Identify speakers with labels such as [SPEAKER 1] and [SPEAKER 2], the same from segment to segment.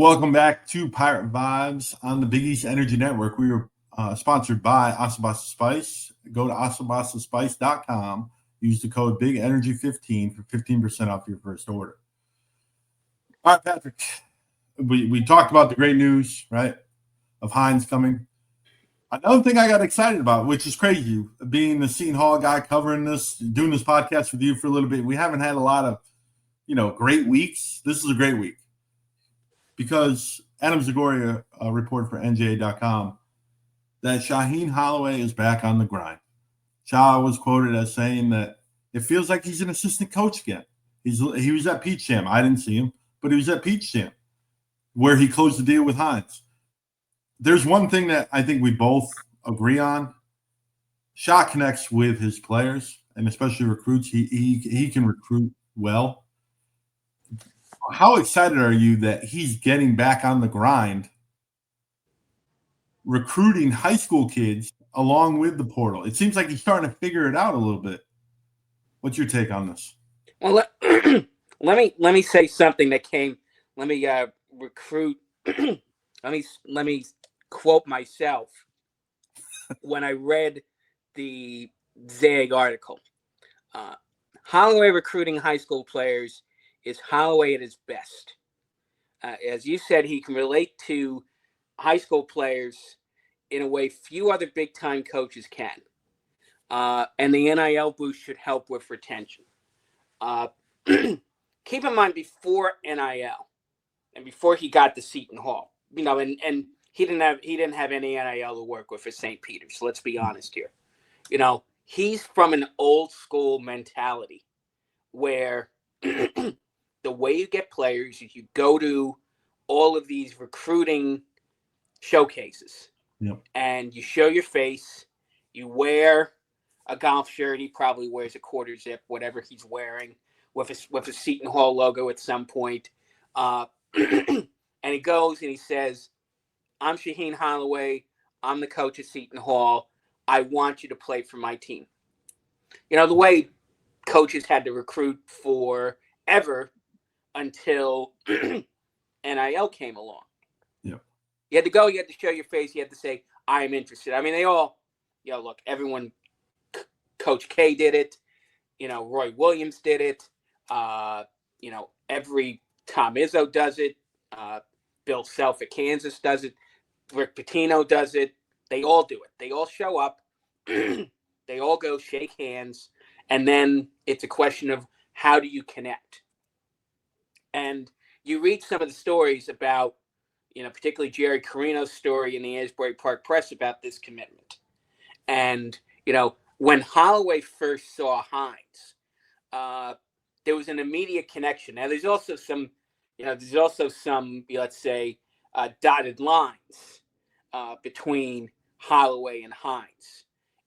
[SPEAKER 1] Welcome back to Pirate Vibes on the Big East Energy Network. We are sponsored by Asabasa Spice. Go to asabasaspice.com. Use the code BIGENERGY15 for 15% off your first order. All right, Patrick. We talked about the great news, right, of Hines coming. Another thing I got excited about, which is crazy, being the Seton Hall guy covering this, doing this podcast with you for a little bit. We haven't had a lot of, great weeks. This is a great week. Because Adam Zagoria reported for NJ.com that Shaheen Holloway is back on the grind. Sha was quoted as saying that it feels like he's an assistant coach again. He was at Peach Jam. I didn't see him, but he was at Peach Jam where he closed the deal with Hines. There's one thing that I think we both agree on. Sha connects with his players and especially recruits. He can recruit well. How excited are you that he's getting back on the grind, recruiting high school kids along with the portal? It seems like he's starting to figure it out a little bit. What's your take on this?
[SPEAKER 2] Well, let me say something that came. Let me recruit. let me quote myself when I read the Zag article. Holloway recruiting high school players is Holloway at his best. As you said, he can relate to high school players in a way few other big-time coaches can. And the NIL boost should help with retention. Keep in mind, before NIL and before he got to Seton Hall, and he didn't have any NIL to work with for St. Peter's. So let's be honest here. He's from an old school mentality where the way you get players is you go to all of these recruiting showcases.
[SPEAKER 1] Yep.
[SPEAKER 2] And you show your face. You wear a golf shirt. He probably wears a quarter zip, whatever he's wearing, with a Seton Hall logo at some point. And he goes and he says, "I'm Shaheen Holloway. I'm the coach at Seton Hall. I want you to play for my team." The way coaches had to recruit forever until NIL came along.
[SPEAKER 1] Yeah.
[SPEAKER 2] You had to go, you had to show your face, you had to say, "I am interested." I mean, they all, look, everyone, Coach K did it, Roy Williams did it, every Tom Izzo does it, Bill Self at Kansas does it, Rick Pitino does it. They all do it. They all show up, they all go shake hands, and then it's a question of how do you connect? And you read some of the stories about, particularly Jerry Carino's story in the Asbury Park Press about this commitment. And, when Holloway first saw Hines, there was an immediate connection. Now, there's also some, let's say, dotted lines between Holloway and Hines,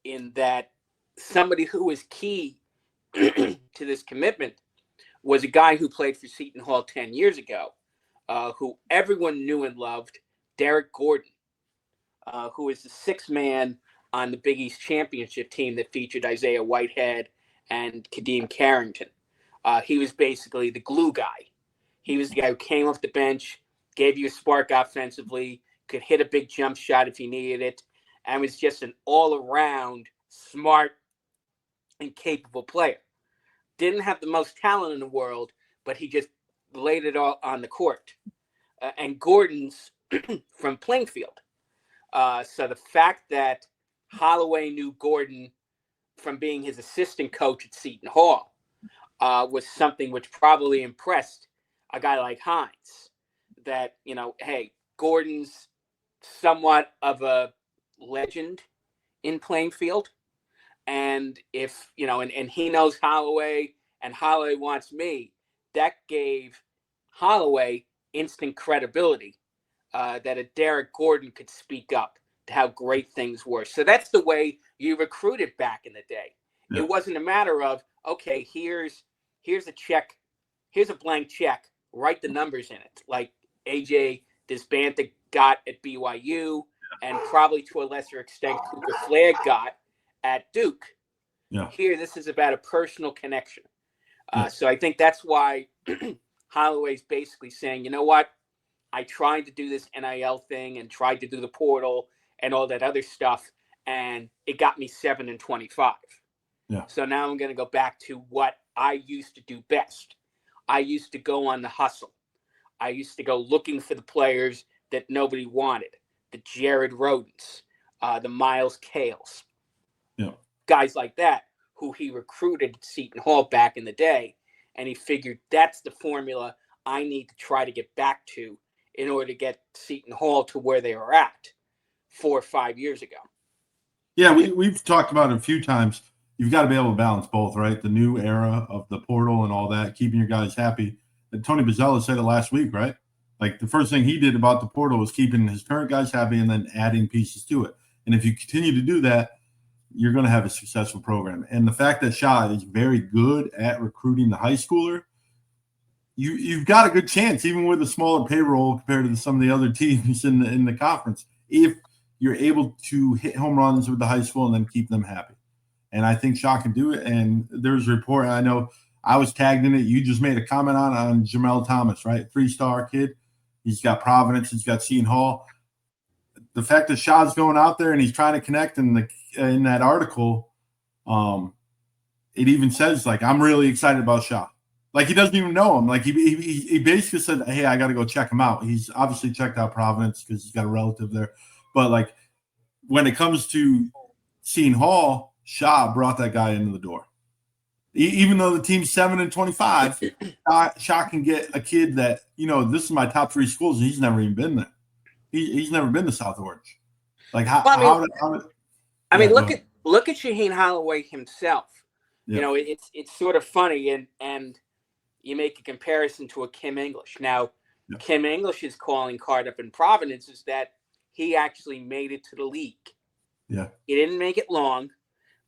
[SPEAKER 2] in that somebody who was key to this commitment was a guy who played for Seton Hall 10 years ago, who everyone knew and loved, Derek Gordon, who was the sixth man on the Big East championship team that featured Isaiah Whitehead and Kadeem Carrington. He was basically the glue guy. He was the guy who came off the bench, gave you a spark offensively, could hit a big jump shot if he needed it, and was just an all-around smart and capable player. Didn't have the most talent in the world, but he just laid it all on the court. And Gordon's from Plainfield. So the fact that Holloway knew Gordon from being his assistant coach at Seton Hall was something which probably impressed a guy like Hines. That, hey, Gordon's somewhat of a legend in Plainfield. And if, and he knows Holloway and Holloway wants me, that gave Holloway instant credibility that a Derek Gordon could speak up to how great things were. So that's the way you recruited back in the day. Yeah. It wasn't a matter of, okay, here's a check, here's a blank check, write the numbers in it, like AJ Disbanta got at BYU and probably to a lesser extent Cooper Flagg got at Duke.
[SPEAKER 1] Yeah.
[SPEAKER 2] Here, this is about a personal connection. So I think that's why Holloway's basically saying, you know what? I tried to do this NIL thing and tried to do the portal and all that other stuff, and it got me 7-25.
[SPEAKER 1] Yeah.
[SPEAKER 2] So now I'm going to go back to what I used to do best. I used to go on the hustle. I used to go looking for the players that nobody wanted, the Jared Rodens, the Miles Kales,
[SPEAKER 1] Yeah.
[SPEAKER 2] guys like that who he recruited at Seton Hall back in the day. And he figured that's the formula I need to try to get back to in order to get Seton Hall to where they were at 4 or 5 years ago.
[SPEAKER 1] Yeah, we've talked about it a few times. You've got to be able to balance both, right? The new era of the portal and all that, keeping your guys happy. And Tony Bozzella said it last week, right? Like the first thing he did about the portal was keeping his current guys happy and then adding pieces to it. And if you continue to do that, you're going to have a successful program. And the fact that Sha is very good at recruiting the high schooler, you've got a good chance, even with a smaller payroll compared to some of the other teams in the conference, if you're able to hit home runs with the high school and then keep them happy. And I think Sha can do it. And there's a report, I know I was tagged in it. You just made a comment on Jamel Thomas, right? 3-star kid. He's got Providence. He's got Seton Hall. The fact that Sha's going out there and he's trying to connect in that article, it even says, like, I'm really excited about Sha. Like, he doesn't even know him. Like, he basically said, hey, I got to go check him out. He's obviously checked out Providence because he's got a relative there. But, like, when it comes to Seton Hall, Sha brought that guy into the door. Even though the team's 7-25, Sha can get a kid that, this is my top 3 schools, and he's never even been there. He's never been to South Orange. Like,
[SPEAKER 2] I mean, look at Shaheen Holloway himself.
[SPEAKER 1] Yeah.
[SPEAKER 2] It's sort of funny, and you make a comparison to a Kim English. Now,
[SPEAKER 1] Yeah.
[SPEAKER 2] Kim English's calling card up in Providence is that he actually made it to the league.
[SPEAKER 1] Yeah.
[SPEAKER 2] He didn't make it long,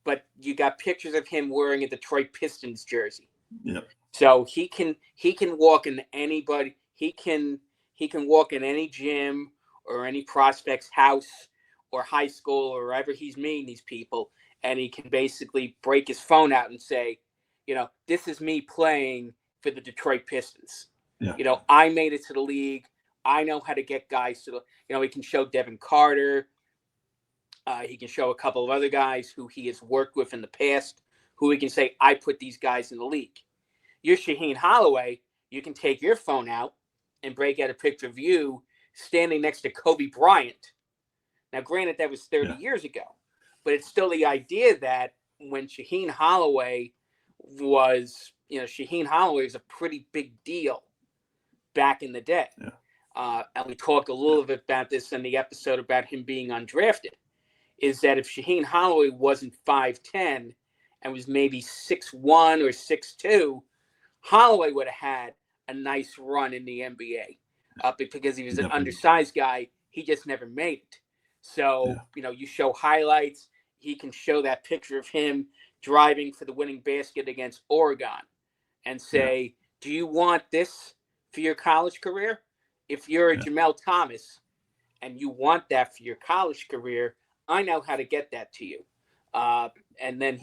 [SPEAKER 2] but you got pictures of him wearing a Detroit Pistons jersey.
[SPEAKER 1] Yeah.
[SPEAKER 2] So he can walk in anybody. He can walk in any gym or any prospect's house or high school or wherever he's meeting these people, and he can basically break his phone out and say, this is me playing for the Detroit Pistons.
[SPEAKER 1] Yeah.
[SPEAKER 2] I made it to the league. I know how to get guys to the, he can show Devin Carter. He can show a couple of other guys who he has worked with in the past, who he can say, I put these guys in the league. You're Shaheen Holloway. You can take your phone out and break out a picture of you standing next to Kobe Bryant. Now, granted, that was 30 years ago, but it's still the idea that when Shaheen Holloway was, Shaheen Holloway was a pretty big deal back in the day.
[SPEAKER 1] Yeah.
[SPEAKER 2] And we talked a little bit about this in the episode about him being undrafted, is that if Shaheen Holloway wasn't 5'10" and was maybe 6'1" or 6'2", Holloway would have had a nice run in the NBA because he was an undersized guy. He just never made it. So, you show highlights. He can show that picture of him driving for the winning basket against Oregon and say, do you want this for your college career? If you're a Jamel Thomas and you want that for your college career, I know how to get that to you. And then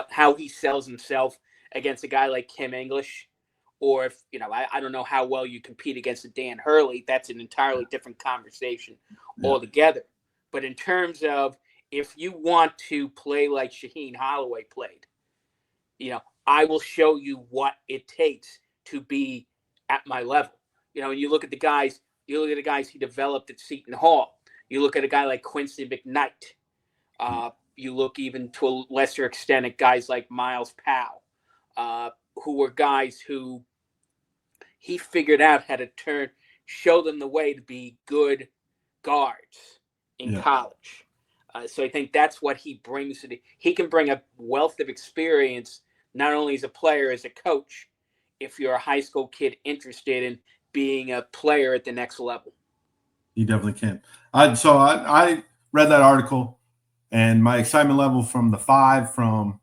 [SPEAKER 2] how he sells himself against a guy like Kim English, or if, I don't know how well you compete against a Dan Hurley. That's an entirely different conversation altogether. But in terms of if you want to play like Shaheen Holloway played, I will show you what it takes to be at my level. And you look at the guys he developed at Seton Hall. You look at a guy like Quincy McKnight. You look even to a lesser extent at guys like Miles Powell, who were guys who he figured out how to show them the way to be good guards in college. So I think that's what he brings. He can bring a wealth of experience, not only as a player, as a coach, if you're a high school kid interested in being a player at the next level.
[SPEAKER 1] You definitely can. I read that article, and my excitement level from the 5 from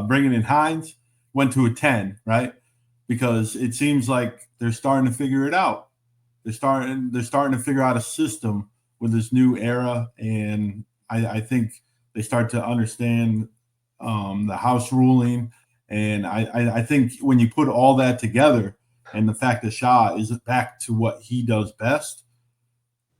[SPEAKER 1] bringing in Hines went to a 10, right? Because it seems like they're starting to figure it out. They're starting to figure out a system with this new era, and I think they start to understand the house ruling. And I think when you put all that together, and the fact that Sha is back to what he does best,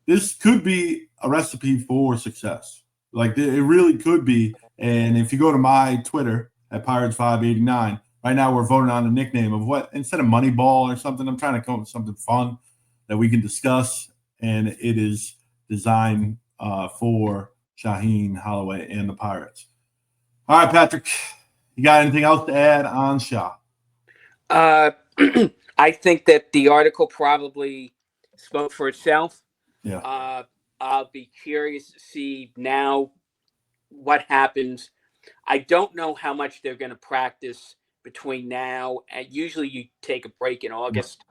[SPEAKER 1] this could be a recipe for success. Like it really could be. And if you go to my Twitter at Pirates589, right now we're voting on a nickname of what, instead of Moneyball or something, I'm trying to come up with something fun that we can discuss. And it is designed for Shaheen Holloway and the Pirates. All right, Patrick, you got anything else to add on Sha?
[SPEAKER 2] I think that the article probably spoke for itself.
[SPEAKER 1] Yeah.
[SPEAKER 2] I'll be curious to see now what happens. I don't know how much they're going to practice between now and usually you take a break in August.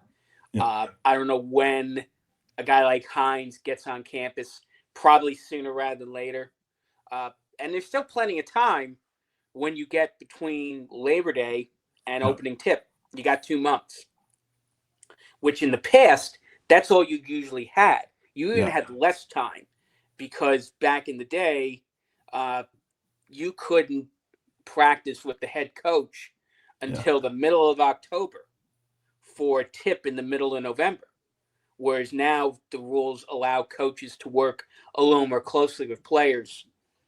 [SPEAKER 1] Yeah.
[SPEAKER 2] I don't know when a guy like Hines gets on campus, probably sooner rather than later. And there's still plenty of time when you get between Labor Day and opening tip. You got 2 months, which in the past, that's all you usually had. You even had less time because back in the day, you couldn't practice with the head coach until the middle of October for a tip in the middle of November. Whereas now the rules allow coaches to work a little more closely with players,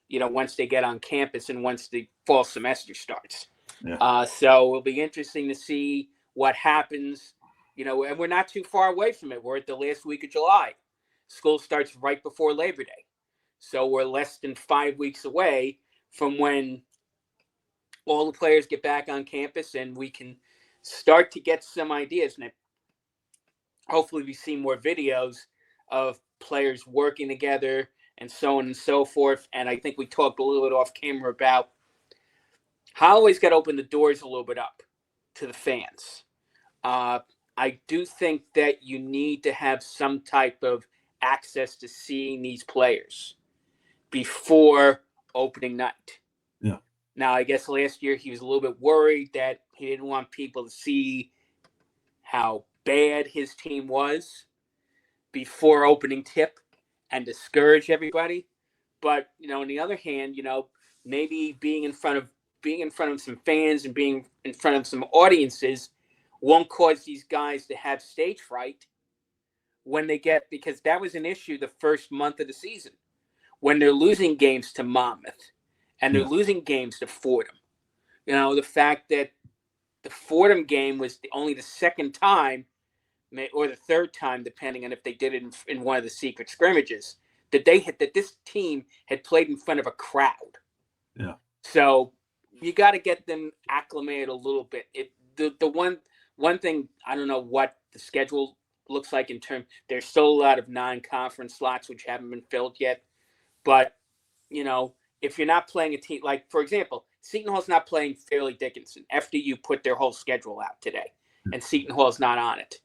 [SPEAKER 2] once they get on campus and once the fall semester starts. So it'll be interesting to see what happens, and we're not too far away from it. We're at the last week of July. School starts right before Labor Day. So we're less than 5 weeks away from when all the players get back on campus and we can start to get some ideas. And hopefully we see more videos of players working together and so on and so forth. And I think we talked a little bit off camera about Holloway's got to open the doors a little bit up to the fans. I do think that you need to have some type of access to seeing these players before opening night.
[SPEAKER 1] Yeah.
[SPEAKER 2] Now, I guess last year he was a little bit worried that he didn't want people to see how bad his team was before opening tip and discourage everybody. But, on the other hand, maybe being in front of some fans and being in front of some audiences won't cause these guys to have stage fright when they because that was an issue the first month of the season when they're losing games to Monmouth and they're losing games to Fordham. The fact that the Fordham game was only the second time or the third time, depending on if they did it in one of the secret scrimmages, that this team had played in front of a crowd.
[SPEAKER 1] Yeah.
[SPEAKER 2] So you got to get them acclimated a little bit. The one thing, I don't know what the schedule looks like in terms. There's still a lot of non-conference slots which haven't been filled yet. But, if you're not playing a team, like, for example, Seton Hall's not playing Fairleigh Dickinson. FDU put their whole schedule out today, and Seton Hall's not on it.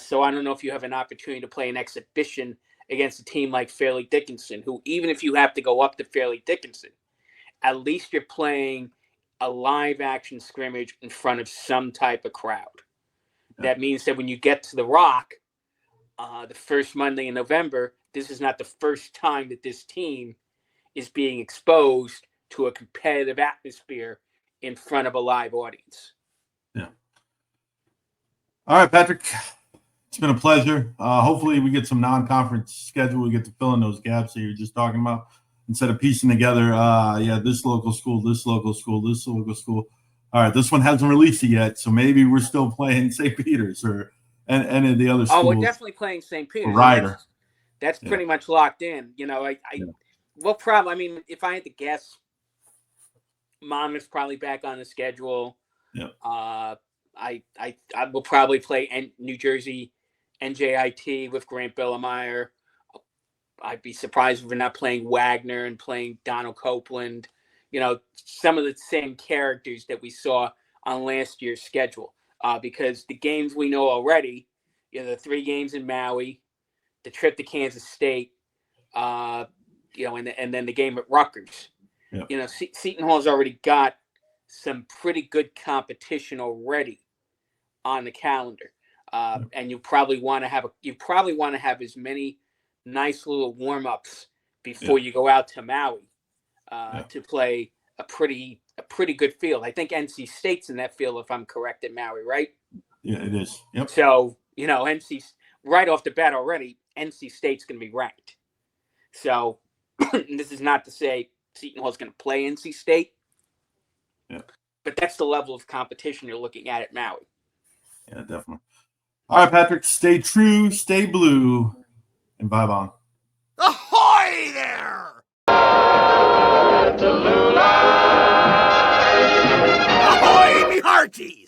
[SPEAKER 2] So I don't know if you have an opportunity to play an exhibition against a team like Fairleigh Dickinson, who, even if you have to go up to Fairleigh Dickinson, at least you're playing a live action scrimmage in front of some type of crowd. That means that when you get to the Rock, the first Monday in November, this is not the first time that this team is being exposed to a competitive atmosphere in front of a live audience.
[SPEAKER 1] Yeah. All right, Patrick. It's been a pleasure. Hopefully we get some non-conference schedule. We get to fill in those gaps that you're just talking about instead of piecing together, this local school, this local school, this local school. All right, this one hasn't released it yet, so maybe we're still playing St. Peter's or any of the other schools.
[SPEAKER 2] Oh, we're definitely playing St. Peter's.
[SPEAKER 1] Ryder.
[SPEAKER 2] That's pretty much locked in. Well, probably. I mean, if I had to guess, Monmouth's probably back on the schedule.
[SPEAKER 1] Yeah.
[SPEAKER 2] I will probably play New Jersey NJIT with Grant Billemeyer. I'd be surprised if we're not playing Wagner and playing Donald Copeland. Some of the same characters that we saw on last year's schedule. Because the games we know already, the 3 games in Maui, the trip to Kansas State, and then the game at Rutgers.
[SPEAKER 1] Yeah.
[SPEAKER 2] Seton Hall's already got some pretty good competition already on the calendar, and you probably want to have as many nice little warm ups before you go out to Maui to play a pretty good field. I think NC State's in that field, if I'm correct, at Maui, right?
[SPEAKER 1] Yeah, it is. Yep.
[SPEAKER 2] So, NC right off the bat already, NC State's going to be ranked. So, this is not to say Seton Hall's going to play NC State.
[SPEAKER 1] Yeah.
[SPEAKER 2] But that's the level of competition you're looking at Maui.
[SPEAKER 1] Yeah, definitely. All right, Patrick, stay true, stay blue, and vibe on.
[SPEAKER 3] Ahoy there! Ahoy, me hearties!